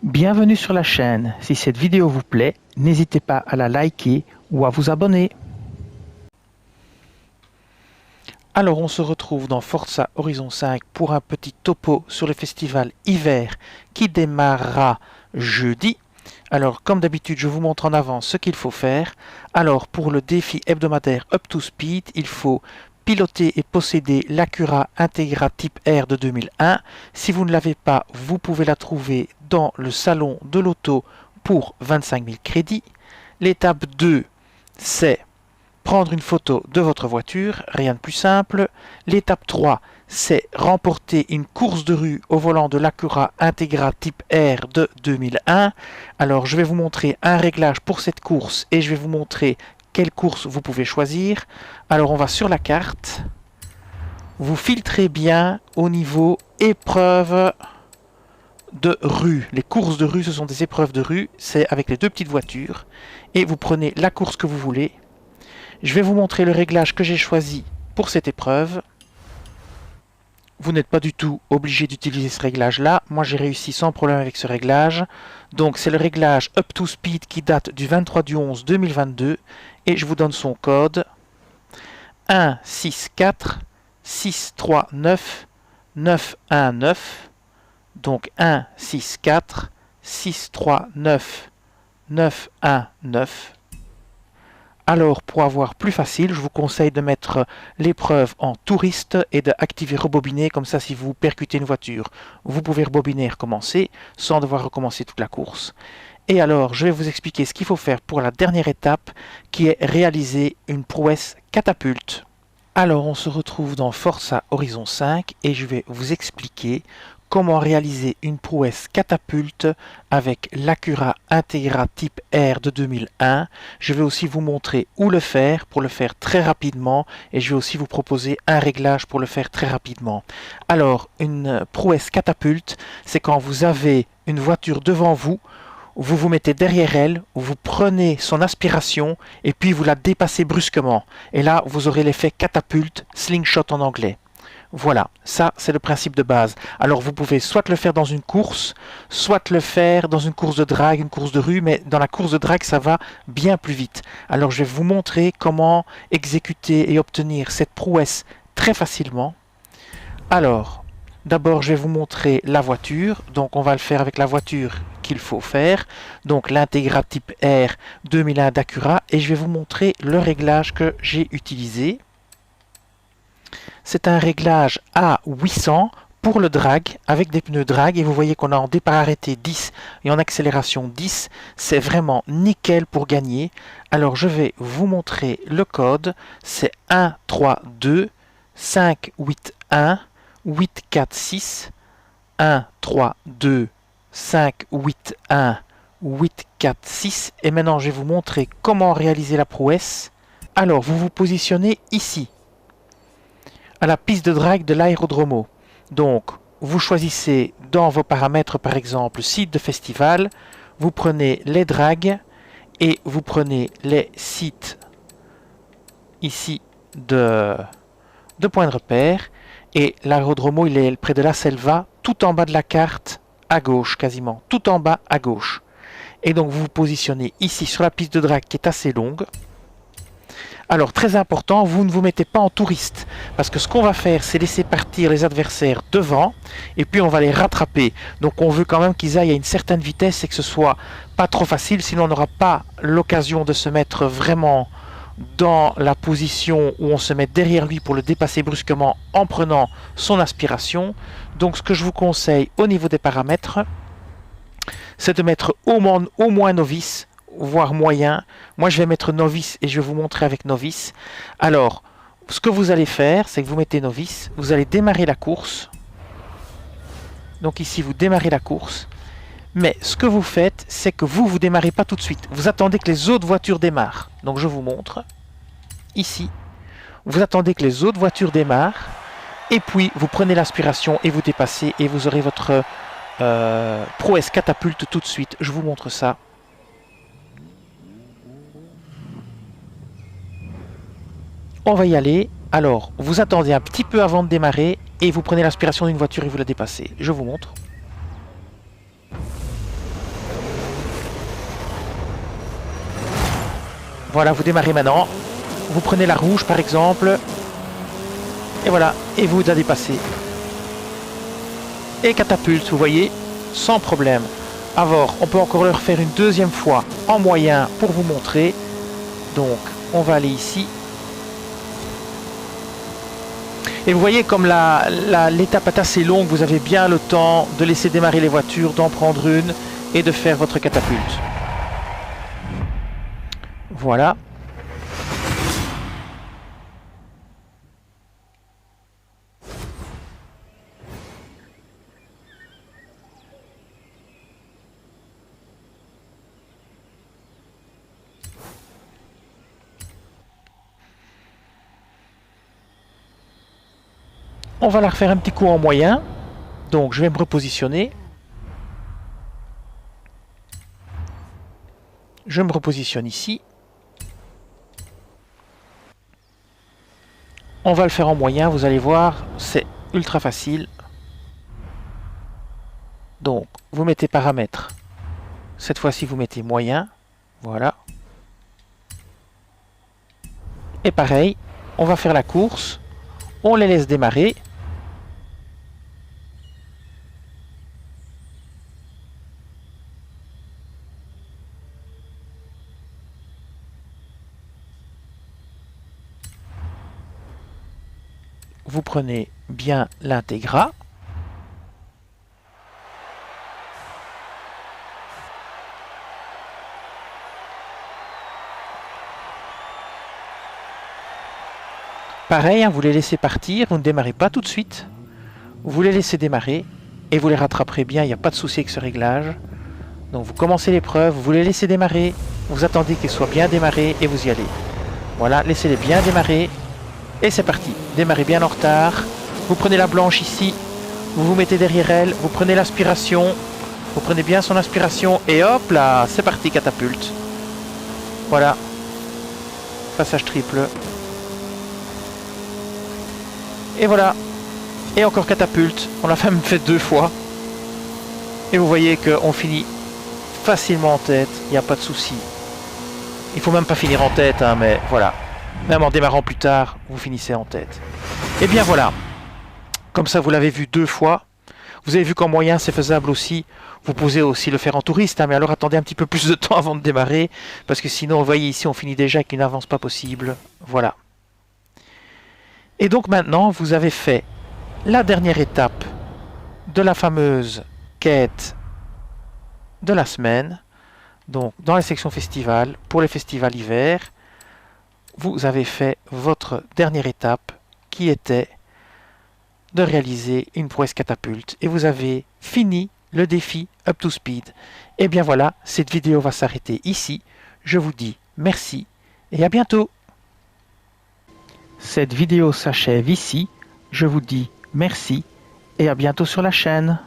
Bienvenue sur la chaîne. Si cette vidéo vous plaît, n'hésitez pas à la liker ou à vous abonner. Alors on se retrouve dans Forza Horizon 5 pour un petit topo sur le festival hiver qui démarrera jeudi. Alors comme d'habitude je vous montre en avance ce qu'il faut faire. Alors pour le défi hebdomadaire Up to Speed, il faut piloter et posséder l'Acura Integra Type R de 2001. Si vous ne l'avez pas, vous pouvez la trouver dans le salon de l'auto pour 25 000 crédits. L'étape 2, c'est prendre une photo de votre voiture, rien de plus simple. L'étape 3, c'est remporter une course de rue au volant de l'Acura Integra Type R de 2001. Alors je vais vous montrer un réglage pour cette course et je vais vous montrer quelle course vous pouvez choisir. Alors on va sur la carte. Vous filtrez bien au niveau épreuve de rue. Les courses de rue, ce sont des épreuves de rue. C'est avec les deux petites voitures. Et vous prenez la course que vous voulez. Je vais vous montrer le réglage que j'ai choisi pour cette épreuve. Vous n'êtes pas du tout obligé d'utiliser ce réglage-là. Moi, j'ai réussi sans problème avec ce réglage. Donc, c'est le réglage Up to Speed qui date du 23/11/2022. Et je vous donne son code 164 639 919. Donc, 164 639 919. Alors, pour avoir plus facile, je vous conseille de mettre l'épreuve en touriste et d'activer rebobiner. Comme ça, si vous percutez une voiture, vous pouvez rebobiner et recommencer sans devoir recommencer toute la course. Et alors, je vais vous expliquer ce qu'il faut faire pour la dernière étape, qui est réaliser une prouesse catapulte. Alors, on se retrouve dans Forza Horizon 5 et je vais vous expliquer comment réaliser une prouesse catapulte avec l'Acura Integra Type R de 2001. Je vais aussi vous montrer où le faire pour le faire très rapidement et je vais aussi vous proposer un réglage pour le faire très rapidement. Alors, une prouesse catapulte, c'est quand vous avez une voiture devant vous, vous vous mettez derrière elle, vous prenez son aspiration et puis vous la dépassez brusquement. Et là, vous aurez l'effet catapulte, slingshot en anglais. Voilà, ça c'est le principe de base. Alors vous pouvez soit le faire dans une course, soit le faire dans une course de drague, une course de rue, mais dans la course de drague ça va bien plus vite. Alors je vais vous montrer comment exécuter et obtenir cette prouesse très facilement. Alors, d'abord je vais vous montrer la voiture, donc on va le faire avec la voiture qu'il faut faire, donc l'Integra Type R 2001 d'Acura, et je vais vous montrer le réglage que j'ai utilisé. C'est un réglage à 800 pour le drag, avec des pneus drag, et vous voyez qu'on a en départ arrêté 10 et en accélération 10. C'est vraiment nickel pour gagner. Alors je vais vous montrer le code. C'est 132 581 846 132 581 846. Et maintenant je vais vous montrer comment réaliser la prouesse. Alors vous vous positionnez ici, à la piste de drague de l'aérodromo. Donc, vous choisissez dans vos paramètres, par exemple, site de festival, vous prenez les dragues et vous prenez les sites ici de points de repère. Et l'aérodromo, il est près de la Selva, tout en bas de la carte, à gauche quasiment, tout en bas à gauche. Et donc, vous vous positionnez ici sur la piste de drague qui est assez longue. Alors, très important, vous ne vous mettez pas en touriste, parce que ce qu'on va faire, c'est laisser partir les adversaires devant, et puis on va les rattraper. Donc on veut quand même qu'ils aillent à une certaine vitesse et que ce soit pas trop facile, sinon on n'aura pas l'occasion de se mettre vraiment dans la position où on se met derrière lui pour le dépasser brusquement en prenant son aspiration. Donc ce que je vous conseille au niveau des paramètres, c'est de mettre au moins novice, voire moyen. Moi je vais mettre novice et je vais vous montrer avec novice. Alors ce que vous allez faire, c'est que vous mettez novice, vous allez démarrer la course. Donc ici vous démarrez la course, mais ce que vous faites, c'est que vous démarrez pas tout de suite, vous attendez que les autres voitures démarrent. Donc je vous montre ici, vous attendez que les autres voitures démarrent et puis vous prenez l'aspiration et vous dépassez et vous aurez votre prouesse catapulte tout de suite. Je vous montre ça. On va y aller. Alors, vous attendez un petit peu avant de démarrer et vous prenez l'aspiration d'une voiture et vous la dépassez. Je vous montre. Voilà, vous démarrez maintenant. Vous prenez la rouge par exemple. Et voilà, et vous la dépassez. Et catapulte, vous voyez, sans problème. Alors, on peut encore le refaire une deuxième fois en moyen pour vous montrer. Donc, on va aller ici. Et vous voyez, comme l'étape est assez longue, vous avez bien le temps de laisser démarrer les voitures, d'en prendre une et de faire votre catapulte. Voilà. On va la refaire un petit coup en moyen. Donc je vais me repositionner. Je me repositionne ici. On va le faire en moyen, vous allez voir, c'est ultra facile. Donc vous mettez paramètres. Cette fois-ci vous mettez moyen. Voilà. Et pareil, on va faire la course. On les laisse démarrer. Vous prenez bien l'Integra. Pareil, hein, vous les laissez partir, vous ne démarrez pas tout de suite. Vous les laissez démarrer et vous les rattraperez bien, il n'y a pas de souci avec ce réglage. Donc vous commencez l'épreuve, vous les laissez démarrer, vous attendez qu'elles soient bien démarrées et vous y allez. Voilà, laissez-les bien démarrer. Et c'est parti, démarrez bien en retard. Vous prenez la blanche ici, vous vous mettez derrière elle, vous prenez l'aspiration, vous prenez bien son aspiration et hop là, c'est parti, catapulte. Voilà, passage triple. Et voilà, et encore catapulte, on l'a même fait 2 fois. Et vous voyez qu'on finit facilement en tête, il n'y a pas de souci. Il faut même pas finir en tête, hein, mais voilà. Même en démarrant plus tard, vous finissez en tête. Et bien voilà. Comme ça, vous l'avez vu 2 fois. Vous avez vu qu'en moyen, c'est faisable aussi. Vous pouvez aussi le faire en touriste, hein, mais alors attendez un petit peu plus de temps avant de démarrer. Parce que sinon, vous voyez ici, on finit déjà avec une avance pas possible. Voilà. Et donc maintenant, vous avez fait la dernière étape de la fameuse quête de la semaine. Donc, dans la section festival, pour les festivals hiver, vous avez fait votre dernière étape qui était de réaliser une prouesse catapulte et vous avez fini le défi Up to Speed. Et bien voilà, cette vidéo va s'arrêter ici. Je vous dis merci et à bientôt. Cette vidéo s'achève ici. Je vous dis merci et à bientôt sur la chaîne.